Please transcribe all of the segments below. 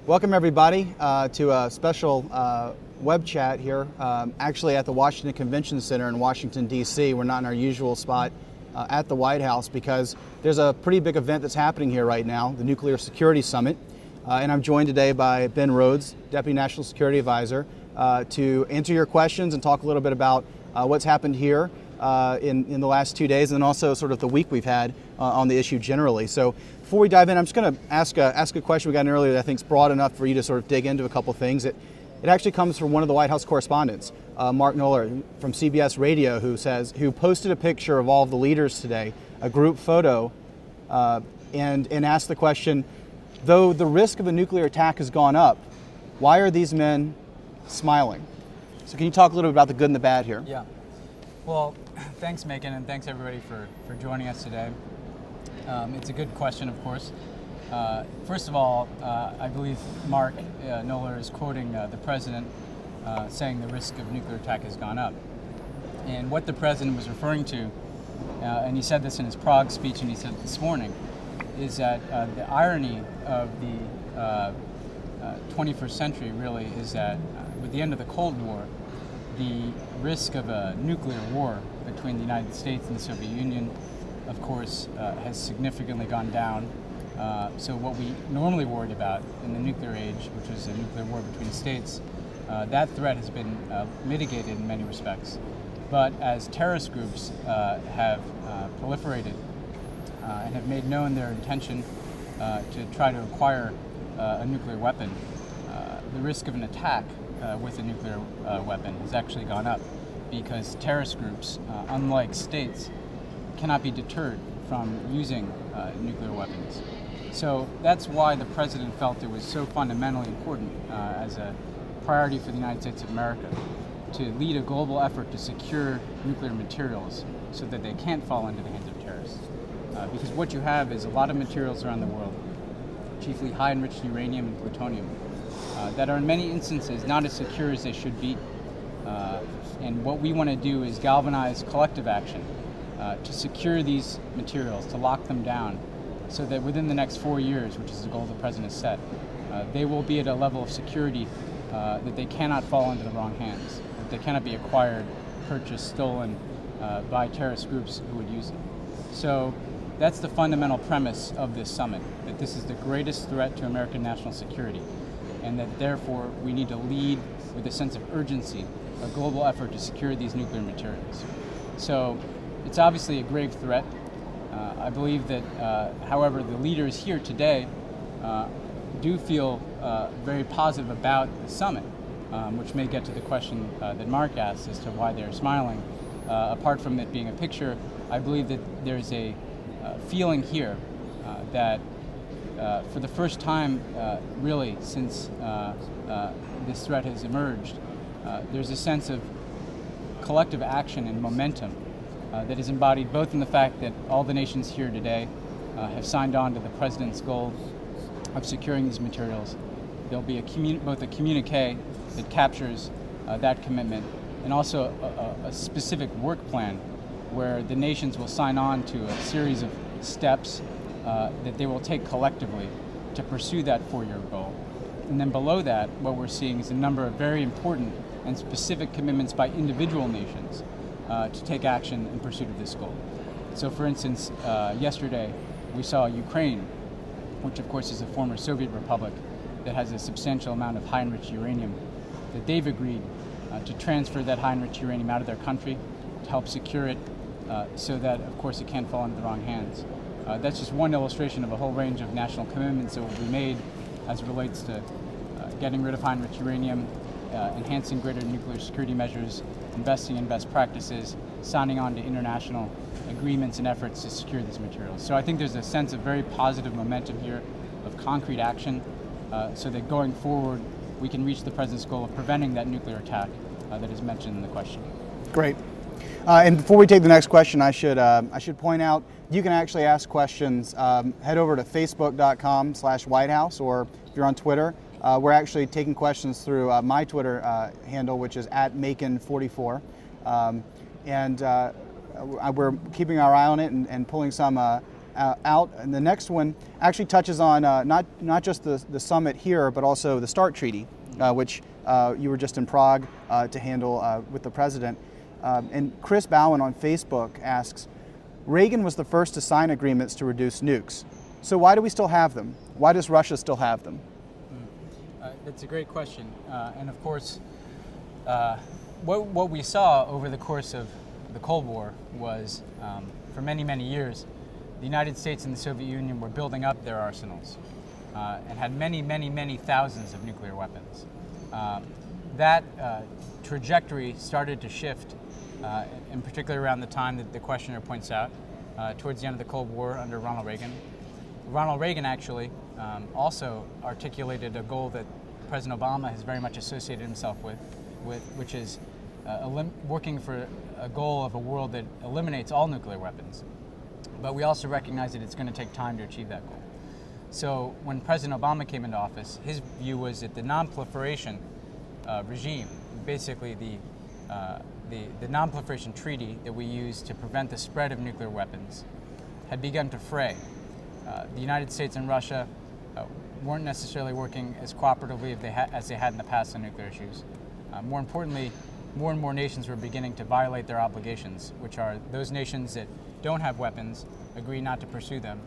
Welcome everybody to a special web chat here, actually at the Washington Convention Center in Washington, D.C. We're not in our usual spot at the White House because there's a pretty big event that's happening here right now, the Nuclear Security Summit. And I'm joined today by Ben Rhodes, Deputy National Security Advisor, to answer your questions and talk a little bit about what's happened here in the last 2 days, and then also sort of the week we've had on the issue generally. So before we dive in, I'm just going to ask a question we got in earlier that I think is broad enough for you to sort of dig into a couple things. It actually comes from one of the White House correspondents, Mark Knoller from CBS Radio, who posted a picture of all of the leaders today, a group photo, and asked the question, though the risk of a nuclear attack has gone up, why are these men smiling? So can you talk a little bit about the good and the bad here? Yeah. Well, thanks, Megan, and thanks everybody for joining us today. It's a good question, of course. First of all, I believe Mark Knoller is quoting the president saying the risk of nuclear attack has gone up. And what the president was referring to, and he said this in his Prague speech and he said it this morning, is that the irony of the 21st century really is that with the end of the Cold War, the risk of a nuclear war between the United States and the Soviet Union, of course, has significantly gone down. So what we normally worried about in the nuclear age, which was a nuclear war between states, that threat has been mitigated in many respects. But as terrorist groups have proliferated and have made known their intention to try to acquire a nuclear weapon, the risk of an attack with a nuclear weapon has actually gone up because terrorist groups, unlike states, cannot be deterred from using nuclear weapons. So that's why the president felt it was so fundamentally important as a priority for the United States of America to lead a global effort to secure nuclear materials so that they can't fall into the hands of terrorists. Because what you have is a lot of materials around the world, chiefly high enriched uranium and plutonium, that are in many instances not as secure as they should be. And what we want to do is galvanize collective action to secure these materials, to lock them down, so that within the next 4 years, which is the goal the president has set, they will be at a level of security that they cannot fall into the wrong hands, that they cannot be acquired, purchased, stolen by terrorist groups who would use them. So that's the fundamental premise of this summit, that this is the greatest threat to American national security, and that therefore we need to lead with a sense of urgency a global effort to secure these nuclear materials. So it's obviously a grave threat. I believe that, however, the leaders here today do feel very positive about the summit, which may get to the question that Mark asked as to why they're smiling. Apart from it being a picture, I believe that there's a feeling here that for the first time, really, since this threat has emerged, there's a sense of collective action and momentum that is embodied both in the fact that all the nations here today have signed on to the president's goal of securing these materials. There'll be both a communique that captures that commitment and also a specific work plan where the nations will sign on to a series of steps that they will take collectively to pursue that 4-year goal. And then below that, what we're seeing is a number of very important and specific commitments by individual nations to take action in pursuit of this goal. So for instance, yesterday we saw Ukraine, which of course is a former Soviet republic that has a substantial amount of high enriched uranium, that they've agreed to transfer that high enriched uranium out of their country to help secure it so that of course it can't fall into the wrong hands. That's just one illustration of a whole range of national commitments that will be made as it relates to getting rid of high enriched uranium, enhancing greater nuclear security measures, investing in best practices, signing on to international agreements and efforts to secure these materials. So I think there's a sense of very positive momentum here of concrete action so that going forward we can reach the president's goal of preventing that nuclear attack that is mentioned in the question. Great. And before we take the next question, I should point out you can actually ask questions. Head over to facebook.com/White House, or if you're on Twitter, we're actually taking questions through my Twitter handle, which is @Macon44. And we're keeping our eye on it and pulling some out. And the next one actually touches on not just the summit here, but also the START treaty, which you were just in Prague to handle with the president. And Chris Bowen on Facebook asks, Reagan was the first to sign agreements to reduce nukes. So why do we still have them? Why does Russia still have them? That's a great question. And of course, what we saw over the course of the Cold War was, for many, many years, the United States and the Soviet Union were building up their arsenals and had many, many, many thousands of nuclear weapons. That trajectory started to shift, in particular around the time that the questioner points out, towards the end of the Cold War under Ronald Reagan. Ronald Reagan actually also articulated a goal that President Obama has very much associated himself with which is working for a goal of a world that eliminates all nuclear weapons. But we also recognize that it's going to take time to achieve that goal. So when President Obama came into office, his view was that the non-proliferation regime, basically the non-proliferation treaty that we use to prevent the spread of nuclear weapons, had begun to fray. The United States and Russia weren't necessarily working as cooperatively as they had in the past on nuclear issues. More importantly, more and more nations were beginning to violate their obligations, which are those nations that don't have weapons agree not to pursue them.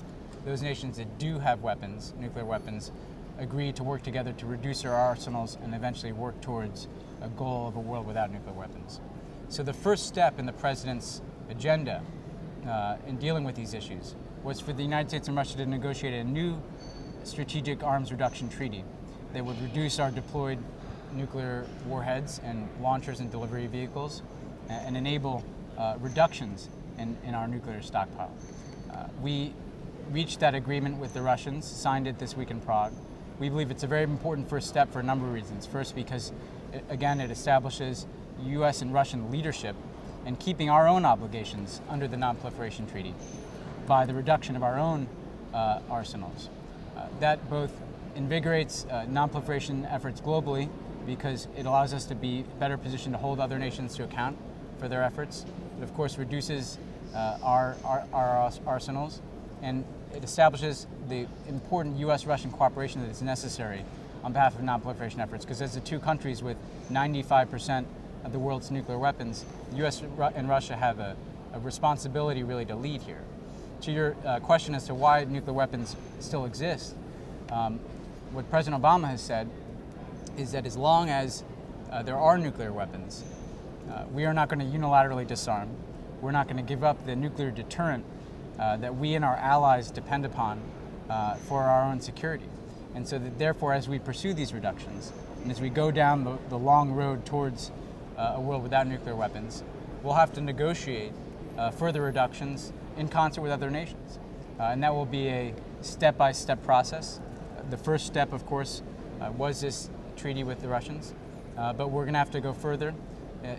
Those nations that do have weapons, nuclear weapons, agree to work together to reduce their arsenals and eventually work towards a goal of a world without nuclear weapons. So the first step in the president's agenda in dealing with these issues was for the United States and Russia to negotiate a new strategic arms reduction treaty that would reduce our deployed nuclear warheads and launchers and delivery vehicles and enable reductions in our nuclear stockpile. We reached that agreement with the Russians, signed it this week in Prague. We believe it's a very important first step for a number of reasons. First, because again, it establishes U.S. and Russian leadership in keeping our own obligations under the Non-Proliferation Treaty by the reduction of our own arsenals. That both invigorates non-proliferation efforts globally because it allows us to be better positioned to hold other nations to account for their efforts. It of course reduces our arsenals, and it establishes the important U.S.-Russian cooperation that is necessary on behalf of non-proliferation efforts, because as the two countries with 95% of the world's nuclear weapons, the U.S. and Russia have a responsibility really to lead here. To your question as to why nuclear weapons still exist, what President Obama has said is that as long as there are nuclear weapons, we are not going to unilaterally disarm. We're not going to give up the nuclear deterrent that we and our allies depend upon for our own security. And so that therefore, as we pursue these reductions, and as we go down the long road towards a world without nuclear weapons, we'll have to negotiate further reductions in concert with other nations. And that will be a step-by-step process. The first step, of course, was this treaty with the Russians, but we're going to have to go further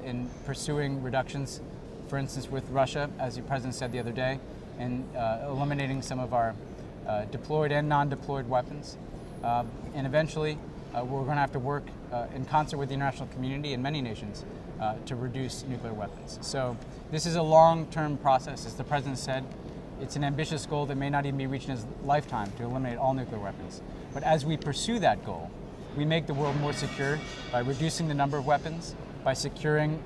in pursuing reductions, for instance, with Russia, as the President said the other day, and eliminating some of our deployed and non-deployed weapons. And eventually, we're going to have to work in concert with the international community and many nations to reduce nuclear weapons. So this is a long-term process. As the President said, it's an ambitious goal that may not even be reached in his lifetime to eliminate all nuclear weapons. But as we pursue that goal, we make the world more secure by reducing the number of weapons, by securing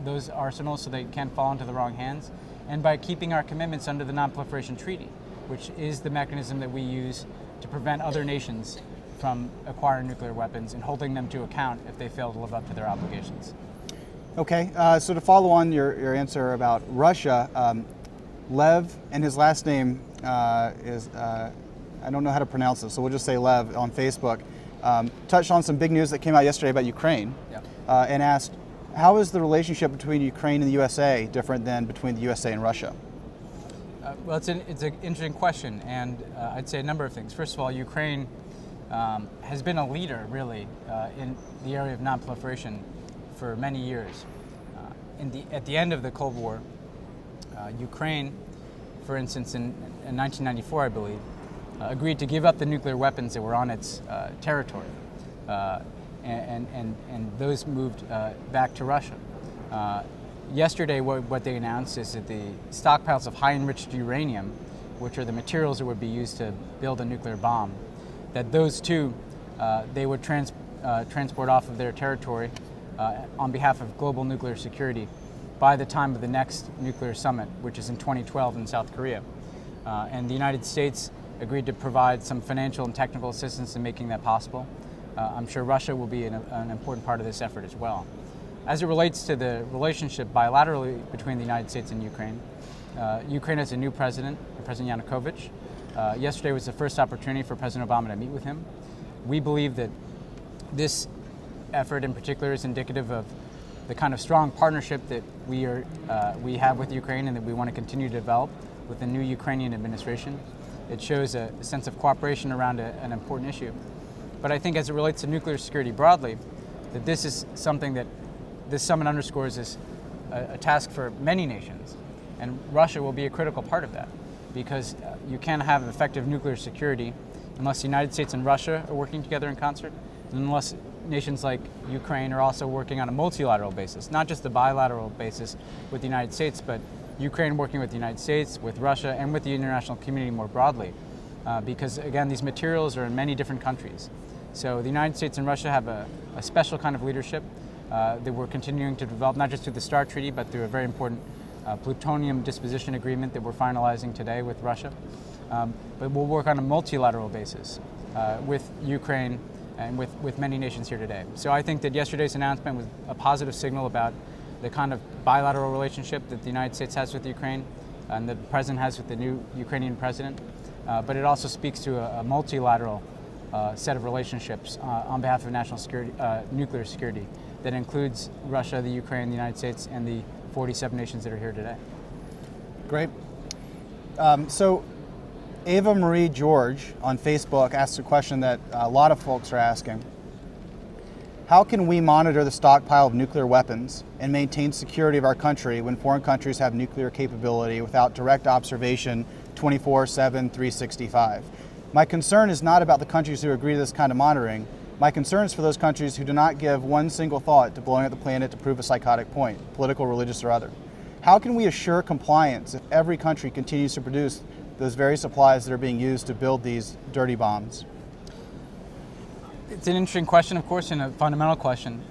those arsenals so they can't fall into the wrong hands, and by keeping our commitments under the Non-Proliferation Treaty, which is the mechanism that we use to prevent other nations from acquiring nuclear weapons and holding them to account if they fail to live up to their obligations. Okay, so to follow on your answer about Russia, Lev, and his last name is, I don't know how to pronounce it, so we'll just say Lev on Facebook, touched on some big news that came out yesterday about Ukraine, and asked, how is the relationship between Ukraine and the USA different than between the USA and Russia? Well, it's an interesting question, and I'd say a number of things. First of all, Ukraine has been a leader, really, in the area of non-proliferation for many years. At the end of the Cold War, Ukraine, for instance, in 1994, I believe, agreed to give up the nuclear weapons that were on its territory, and those moved back to Russia. Yesterday, what they announced is that the stockpiles of high enriched uranium which are the materials that would be used to build a nuclear bomb, that those two, they would transport off of their territory on behalf of global nuclear security by the time of the next nuclear summit, which is in 2012 in South Korea. And the United States agreed to provide some financial and technical assistance in making that possible. I'm sure Russia will be an important part of this effort as well. As it relates to the relationship bilaterally between the United States and Ukraine, Ukraine has a new president, President Yanukovych. Yesterday was the first opportunity for President Obama to meet with him. We believe that this effort in particular is indicative of the kind of strong partnership that we have with Ukraine and that we want to continue to develop with the new Ukrainian administration. It shows a sense of cooperation around an important issue. But I think as it relates to nuclear security broadly, that this is something that this summit underscores is a task for many nations. And Russia will be a critical part of that, because you can't have effective nuclear security unless the United States and Russia are working together in concert, and unless nations like Ukraine are also working on a multilateral basis, not just a bilateral basis with the United States, but Ukraine working with the United States, with Russia, and with the international community more broadly. Because again, these materials are in many different countries. So the United States and Russia have a special kind of leadership that we're continuing to develop, not just through the START Treaty, but through a very important plutonium disposition agreement that we're finalizing today with Russia. But we'll work on a multilateral basis with Ukraine and with many nations here today. So I think that yesterday's announcement was a positive signal about the kind of bilateral relationship that the United States has with Ukraine and that the President has with the new Ukrainian President. But it also speaks to a multilateral set of relationships on behalf of national security, nuclear security, that includes Russia, the Ukraine, the United States, and the 47 nations that are here today. Great. So Ava Marie George on Facebook asked a question that a lot of folks are asking. How can we monitor the stockpile of nuclear weapons and maintain security of our country when foreign countries have nuclear capability without direct observation 24/7, 365? My concern is not about the countries who agree to this kind of monitoring. My concern is for those countries who do not give one single thought to blowing up the planet to prove a psychotic point, political, religious, or other. How can we assure compliance if every country continues to produce those very supplies that are being used to build these dirty bombs? It's an interesting question, of course, and a fundamental question.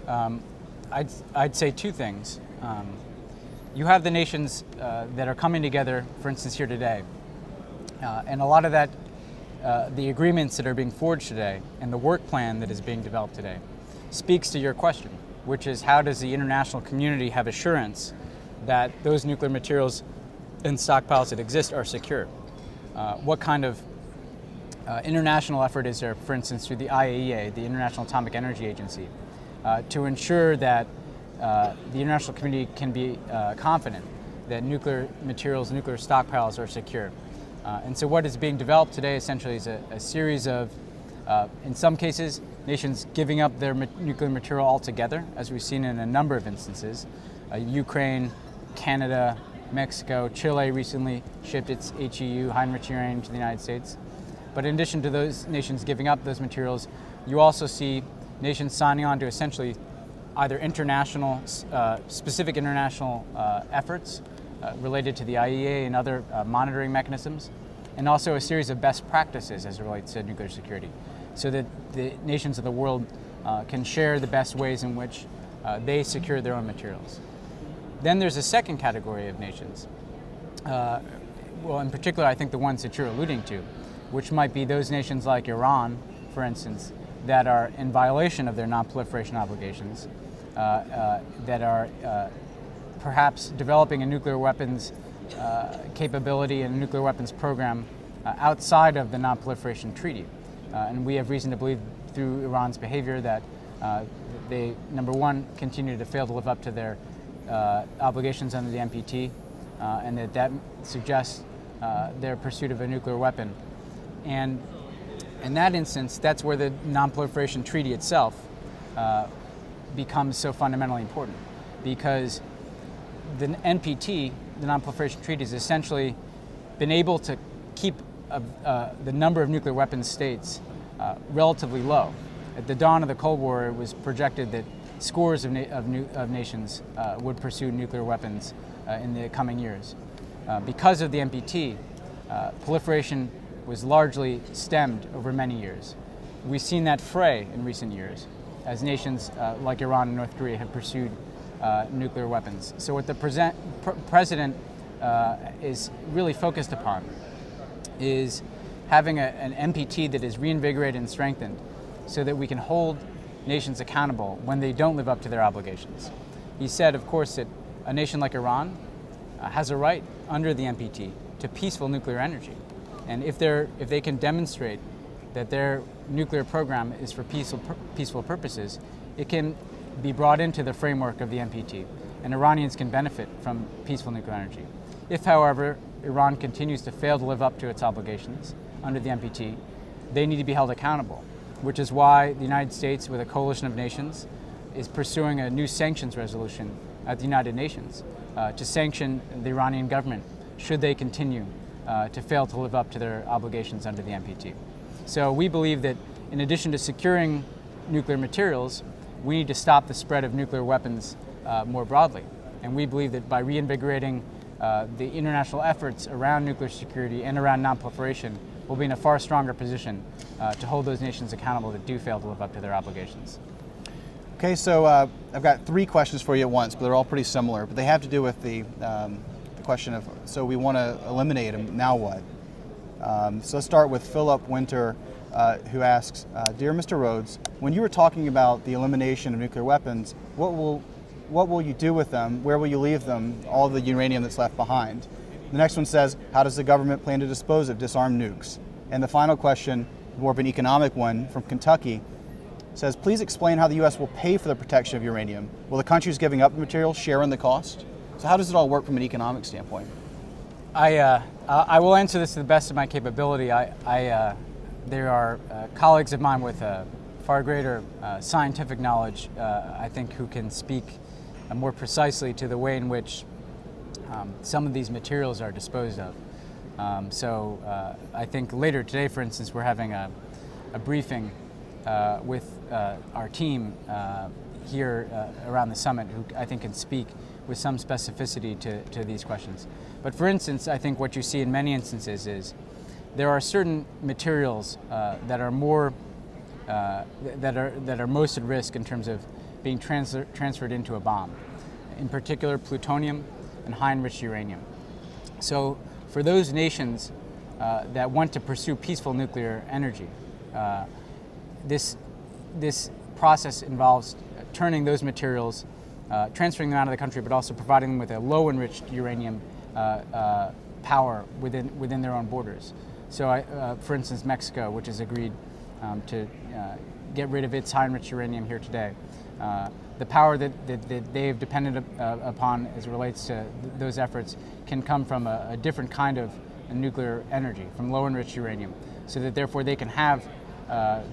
I'd say two things. You have the nations that are coming together, for instance, here today. And a lot of that, the agreements that are being forged today and the work plan that is being developed today speaks to your question, which is how does the international community have assurance that those nuclear materials and stockpiles that exist are secure? What kind of international effort is there, for instance, through the IAEA, the International Atomic Energy Agency, to ensure that the international community can be confident that nuclear materials, nuclear stockpiles are secure? And so what is being developed today essentially is a series of, in some cases, nations giving up their nuclear material altogether, as we've seen in a number of instances. Ukraine, Canada, Mexico, Chile recently shipped its HEU, high enriched uranium, to the United States. But in addition to those nations giving up those materials, you also see nations signing on to essentially either international, specific international efforts related to the IAEA and other monitoring mechanisms, and also a series of best practices as it relates to nuclear security, so that the nations of the world can share the best ways in which they secure their own materials. Then there's a second category of nations. Well, in particular, I think the ones that you're alluding to, which might be those nations like Iran, for instance, that are in violation of their non-proliferation obligations, that are perhaps developing a nuclear weapons capability and a nuclear weapons program outside of the non-proliferation treaty. And we have reason to believe through Iran's behavior that they, number one, continue to fail to live up to their obligations under the NPT, and that suggests their pursuit of a nuclear weapon. And in that instance, that's where the non-proliferation treaty itself becomes so fundamentally important, because the NPT, the non-proliferation treaty, has essentially been able to keep the number of nuclear weapons states relatively low. At the dawn of the Cold War, it was projected that scores of nations would pursue nuclear weapons in the coming years. Because of the NPT, proliferation was largely stemmed over many years. We've seen that fray in recent years as nations like Iran and North Korea have pursued nuclear weapons. So what the president is really focused upon is having an NPT that is reinvigorated and strengthened so that we can hold nations accountable when they don't live up to their obligations. He said, of course, that a nation like Iran has a right under the NPT to peaceful nuclear energy. And if they can demonstrate that their nuclear program is for peaceful purposes, it can be brought into the framework of the NPT, and Iranians can benefit from peaceful nuclear energy. If, however, Iran continues to fail to live up to its obligations under the NPT, they need to be held accountable, which is why the United States, with a coalition of nations, is pursuing a new sanctions resolution at the United Nations to sanction the Iranian government should they continue to fail to live up to their obligations under the NPT. So we believe that in addition to securing nuclear materials, we need to stop the spread of nuclear weapons more broadly. And we believe that by reinvigorating the international efforts around nuclear security and around nonproliferation, we'll be in a far stronger position to hold those nations accountable that do fail to live up to their obligations. Okay, so I've got 3 questions for you at once, but they're all pretty similar. But they have to do with the question of, so we want to eliminate them, now what? So let's start with Philip Winter, who asks, Dear Mr. Rhodes, when you were talking about the elimination of nuclear weapons, what will you do with them? Where will you leave them, all the uranium that's left behind? The next one says, how does the government plan to dispose of disarmed nukes? And the final question, more of an economic one from Kentucky, says, please explain how the U.S. will pay for the protection of uranium. Will the countries giving up the material share in the cost? So how does it all work from an economic standpoint? I will answer this to the best of my capability. There are colleagues of mine with far greater scientific knowledge, I think, who can speak more precisely to the way in which some of these materials are disposed of. I think later today, for instance, we're having a briefing with our team here around the summit, who I think can speak with some specificity to these questions. But for instance, I think what you see in many instances is there are certain materials that are more that are most at risk in terms of being transferred into a bomb. In particular, plutonium and high enriched uranium. So for those nations that want to pursue peaceful nuclear energy, this process involves turning those materials, transferring them out of the country, but also providing them with a low enriched uranium power within their own borders. So, for instance, Mexico, which has agreed to get rid of its high enriched uranium here today, the power that they've depended upon as it relates to those efforts can come from a different kind of nuclear energy, from low enriched uranium, so that therefore they can have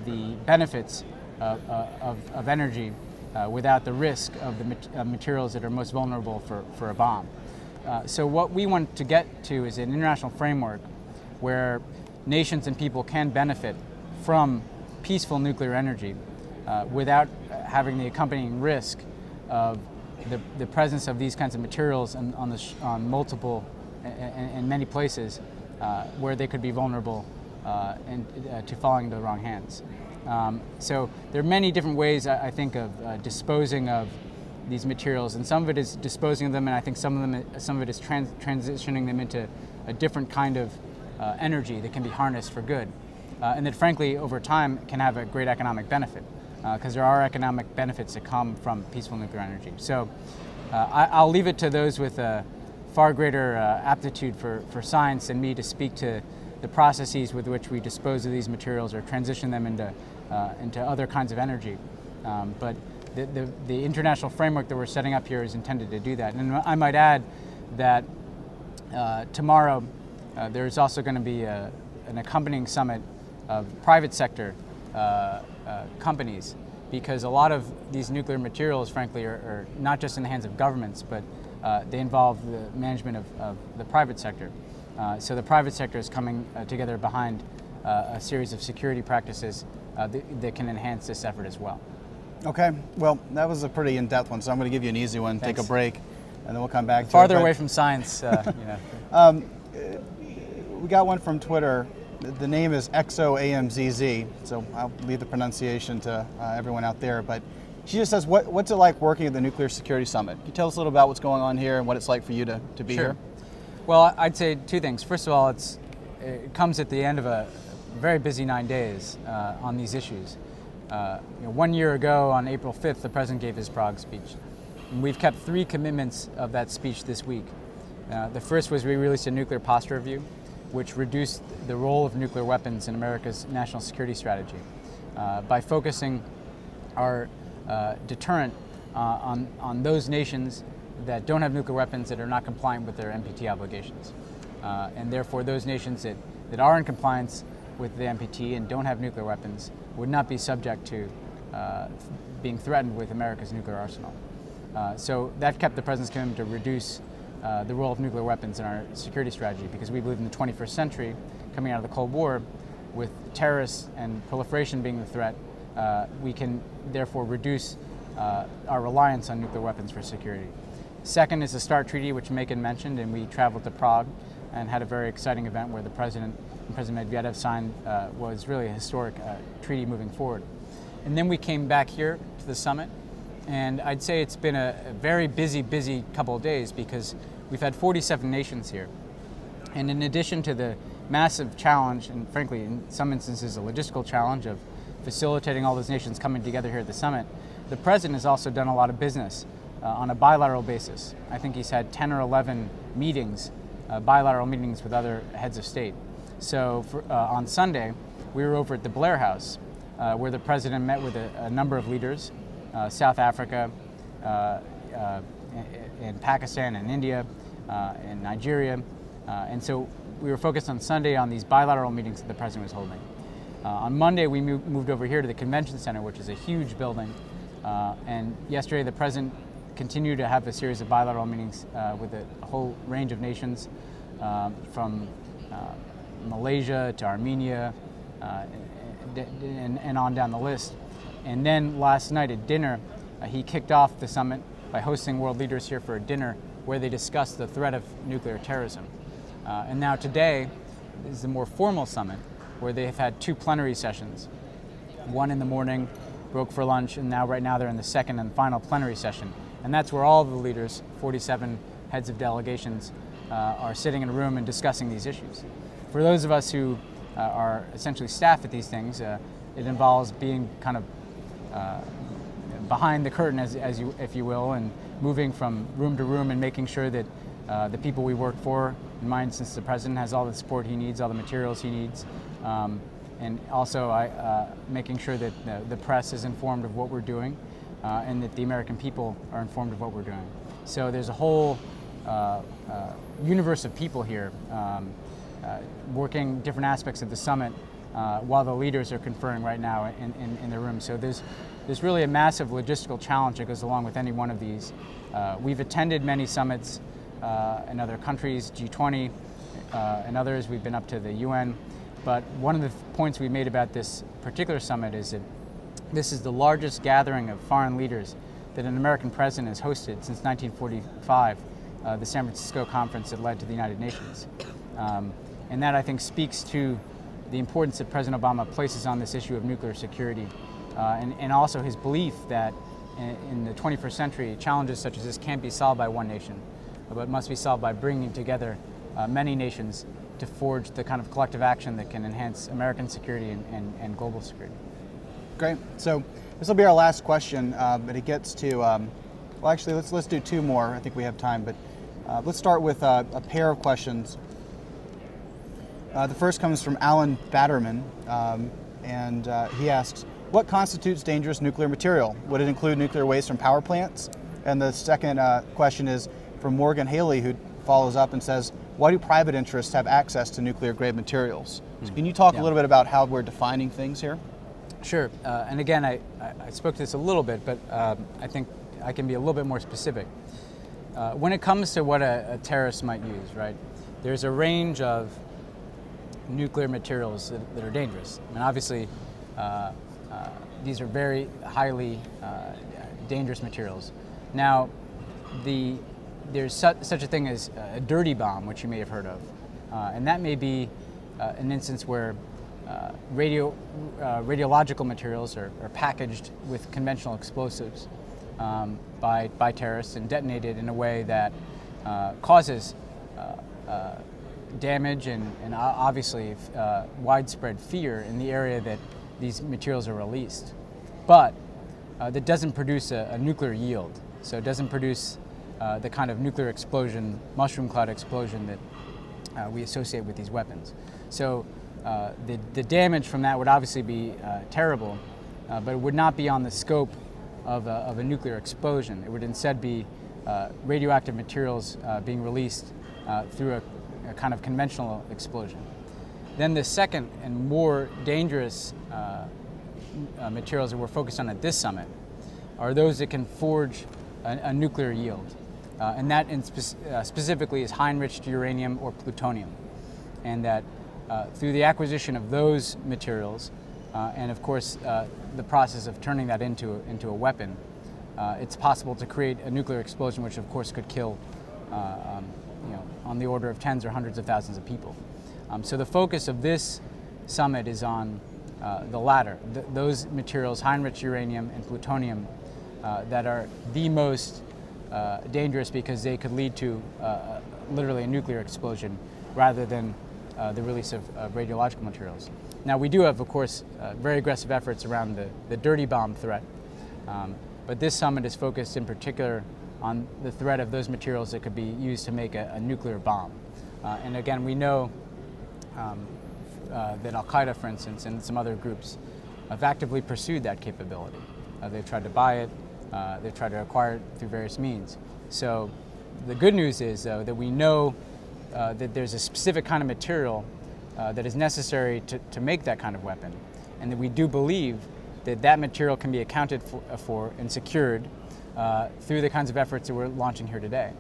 the benefits of energy without the risk of the materials that are most vulnerable for a bomb. So what we want to get to is an international framework where nations and people can benefit from peaceful nuclear energy without having the accompanying risk of the presence of these kinds of materials on multiple and many places where they could be vulnerable to falling into the wrong hands. So there are many different ways, I think, of disposing of these materials, and some of it is disposing of them, and I think some of it is transitioning them into a different kind of energy that can be harnessed for good, and that frankly over time can have a great economic benefit, because there are economic benefits that come from peaceful nuclear energy. So I'll leave it to those with a far greater aptitude for science than me to speak to the processes with which we dispose of these materials or transition them into other kinds of energy. But the international framework that we're setting up here is intended to do that. And I might add that tomorrow there's also going to be an accompanying summit of private sector companies, because a lot of these nuclear materials, frankly, are not just in the hands of governments, but they involve the management of the private sector. So the private sector is coming together behind a series of security practices that can enhance this effort as well. Okay, well, that was a pretty in-depth one, so I'm going to give you an easy one. Thanks. Take a break, and then we'll come back to Farther it. away from science, you know. we got one from Twitter. The name is XOAMZZ, so I'll leave the pronunciation to everyone out there. But she just says, what's it like working at the Nuclear Security Summit? Can you tell us a little about what's going on here and what it's like for you to be Sure. here? Well, I'd say two things. First of all, it comes at the end of a very busy 9 days on these issues. 1 year ago, on April 5th, the President gave his Prague speech. And we've kept 3 commitments of that speech this week. The first was we released a nuclear posture review, which reduced the role of nuclear weapons in America's national security strategy by focusing our deterrent on those nations that don't have nuclear weapons that are not compliant with their NPT obligations. And therefore, those nations that are in compliance with the NPT and don't have nuclear weapons would not be subject to being threatened with America's nuclear arsenal. So that kept the President's commitment to reduce the role of nuclear weapons in our security strategy, because we believe in the 21st century, coming out of the Cold War, with terrorists and proliferation being the threat, we can therefore reduce our reliance on nuclear weapons for security. Second is the START Treaty, which Macon mentioned, and we traveled to Prague and had a very exciting event where the President and President Medvedev signed was really a historic treaty moving forward. And then we came back here to the summit, and I'd say it's been a very busy couple of days, because we've had 47 nations here. And in addition to the massive challenge, and frankly in some instances a logistical challenge of facilitating all those nations coming together here at the summit, the President has also done a lot of business on a bilateral basis. I think he's had 10 or 11 meetings, bilateral meetings with other heads of state. So on Sunday, we were over at the Blair House, where the President met with a number of leaders, South Africa, in Pakistan and India, and Nigeria. And so we were focused on Sunday on these bilateral meetings that the President was holding. On Monday, we moved over here to the Convention Center, which is a huge building. And yesterday, the President continued to have a series of bilateral meetings with a whole range of nations, from Malaysia to Armenia, and on down the list. And then last night at dinner, he kicked off the summit by hosting world leaders here for a dinner where they discussed the threat of nuclear terrorism. And now today is the more formal summit, where they have had 2 plenary sessions. One in the morning, broke for lunch, and right now they're in the second and final plenary session. And that's where all the leaders, 47 heads of delegations, are sitting in a room and discussing these issues. For those of us who are essentially staff at these things, it involves being kind of behind the curtain, if you will, and moving from room to room and making sure that the people we work for, in my instance the President, has all the support he needs, all the materials he needs, and also making sure that the press is informed of what we're doing, and that the American people are informed of what we're doing. So there's a whole universe of people here working different aspects of the summit while the leaders are conferring right now in the room. So there's really a massive logistical challenge that goes along with any one of these. We've attended many summits in other countries, G20 and others. We've been up to the UN. But one of the points we made about this particular summit is that this is the largest gathering of foreign leaders that an American president has hosted since 1945, the San Francisco conference that led to the United Nations. And that, I think, speaks to the importance that President Obama places on this issue of nuclear security, and also his belief that in the 21st century, challenges such as this can't be solved by one nation, but must be solved by bringing together many nations to forge the kind of collective action that can enhance American security and global security. Great. So this will be our last question, but it gets to, well, actually, let's do 2 more. I think we have time, but let's start with a pair of questions. The first comes from Alan Batterman, and he asks, what constitutes dangerous nuclear material? Would it include nuclear waste from power plants? And the second question is from Morgan Haley, who follows up and says, why do private interests have access to nuclear grade materials? So can you talk a little bit about how we're defining things here? Sure. And again, I spoke to this a little bit, but I think I can be a little bit more specific. When it comes to what a terrorist might use, right, there's a range of nuclear materials that are dangerous. I mean, obviously, these are very highly dangerous materials. Now, there's such a thing as a dirty bomb, which you may have heard of, And that may be an instance where radiological materials are packaged with conventional explosives by terrorists and detonated in a way that causes damage and obviously widespread fear in the area that these materials are released. But that doesn't produce a nuclear yield. So it doesn't produce the kind of nuclear explosion, mushroom cloud explosion that we associate with these weapons. So the damage from that would obviously be terrible, but it would not be on the scope of a nuclear explosion. It would instead be radioactive materials being released through a kind of conventional explosion. Then the second and more dangerous materials that we're focused on at this summit are those that can forge a nuclear yield. And that specifically is high-enriched uranium or plutonium. And that through the acquisition of those materials, and of course the process of turning that into a weapon, it's possible to create a nuclear explosion, which of course could kill on the order of tens or hundreds of thousands of people. So the focus of this summit is on the latter, those materials, high-enriched uranium and plutonium, that are the most dangerous because they could lead to literally a nuclear explosion rather than the release of radiological materials. Now we do have, of course, very aggressive efforts around the dirty bomb threat, but this summit is focused in particular on the threat of those materials that could be used to make a nuclear bomb. And again, we know that Al-Qaeda, for instance, and some other groups have actively pursued that capability. They've tried to buy it, they've tried to acquire it through various means. So the good news is, though, that we know that there's a specific kind of material that is necessary to make that kind of weapon, and that we do believe that that material can be accounted for and secured through the kinds of efforts that we're launching here today.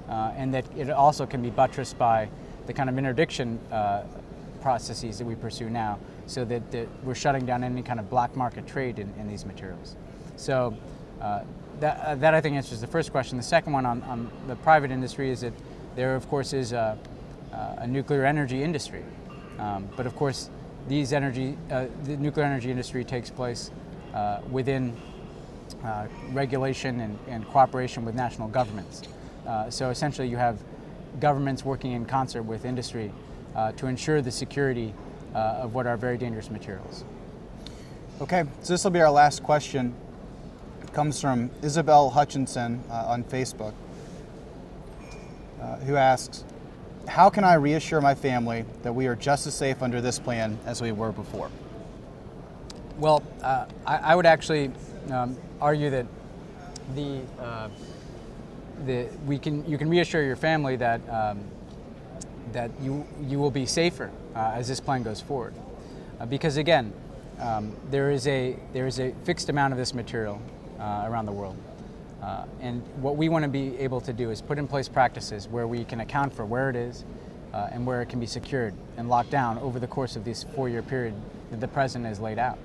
And that it also can be buttressed by the kind of interdiction processes that we pursue now, so that we're shutting down any kind of black market trade in these materials. So that I think answers the first question. The second one on the private industry is that there, of course, is a nuclear energy industry. But of course, the nuclear energy industry takes place within regulation and cooperation with national governments. So essentially you have governments working in concert with industry to ensure the security of what are very dangerous materials. Okay, so this will be our last question. It comes from Isabel Hutchinson on Facebook, who asks, how can I reassure my family that we are just as safe under this plan as we were before? Well, I would actually argue that you can reassure your family that that you will be safer as this plan goes forward, because again, there is a fixed amount of this material around the world, and what we want to be able to do is put in place practices where we can account for where it is and where it can be secured and locked down over the course of this 4-year period that the president has laid out,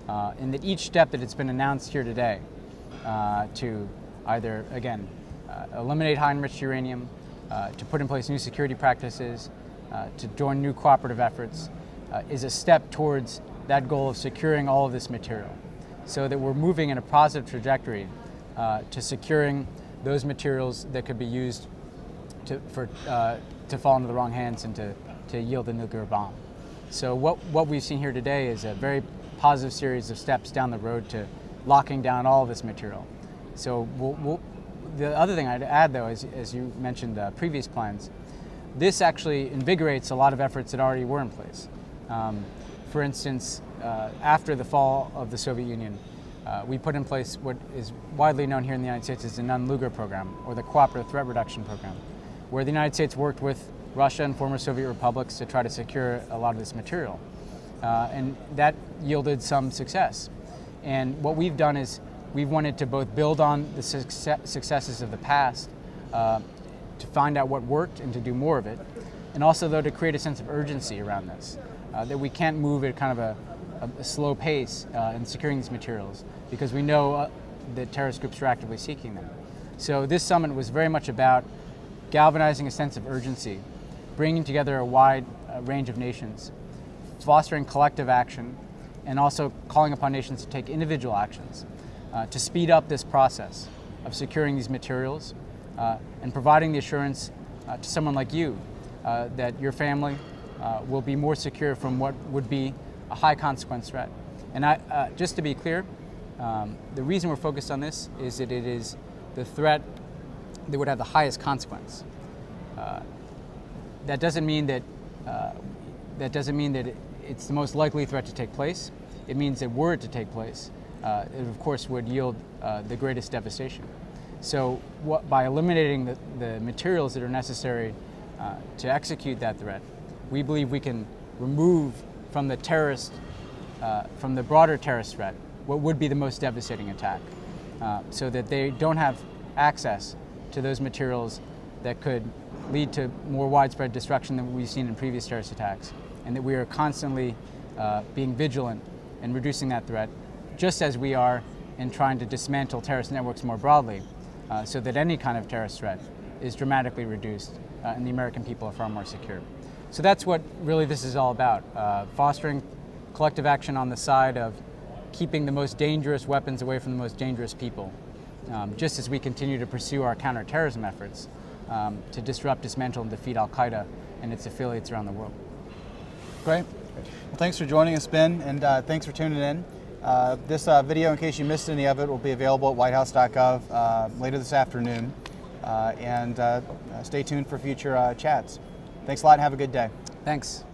and that each step that it's been announced here today to either again eliminate high-enriched uranium, to put in place new security practices, to join new cooperative efforts, is a step towards that goal of securing all of this material, so that we're moving in a positive trajectory to securing those materials that could be used to fall into the wrong hands and to yield a nuclear bomb. So what we've seen here today is a very positive series of steps down the road to locking down all of this material. So the other thing I'd add, though, is, as you mentioned previous plans, this actually invigorates a lot of efforts that already were in place. For instance, after the fall of the Soviet Union, we put in place what is widely known here in the United States as the Nunn-Lugar program, or the Cooperative Threat Reduction Program, where the United States worked with Russia and former Soviet republics to try to secure a lot of this material. And that yielded some success. And what we've done is we've wanted to both build on the successes of the past, to find out what worked and to do more of it, and also, though, to create a sense of urgency around this, that we can't move at kind of a slow pace in securing these materials, because we know that terrorist groups are actively seeking them. So this summit was very much about galvanizing a sense of urgency, bringing together a wide range of nations, fostering collective action, and also calling upon nations to take individual actions to speed up this process of securing these materials and providing the assurance to someone like you that your family will be more secure from what would be a high consequence threat. And just to be clear, the reason we're focused on this is that it is the threat that would have the highest consequence. That doesn't mean that it's the most likely threat to take place. It means that were it to take place, it of course would yield the greatest devastation. So by eliminating the materials that are necessary to execute that threat, we believe we can remove from the broader terrorist threat what would be the most devastating attack, so that they don't have access to those materials that could lead to more widespread destruction than we've seen in previous terrorist attacks, and that we are constantly being vigilant in reducing that threat, just as we are in trying to dismantle terrorist networks more broadly, so that any kind of terrorist threat is dramatically reduced and the American people are far more secure. So that's what really this is all about, fostering collective action on the side of keeping the most dangerous weapons away from the most dangerous people, just as we continue to pursue our counterterrorism efforts to disrupt, dismantle, and defeat Al-Qaeda and its affiliates around the world. Great. Well, thanks for joining us, Ben, and thanks for tuning in. This video, in case you missed any of it, will be available at whitehouse.gov later this afternoon. And stay tuned for future chats. Thanks a lot and have a good day. Thanks.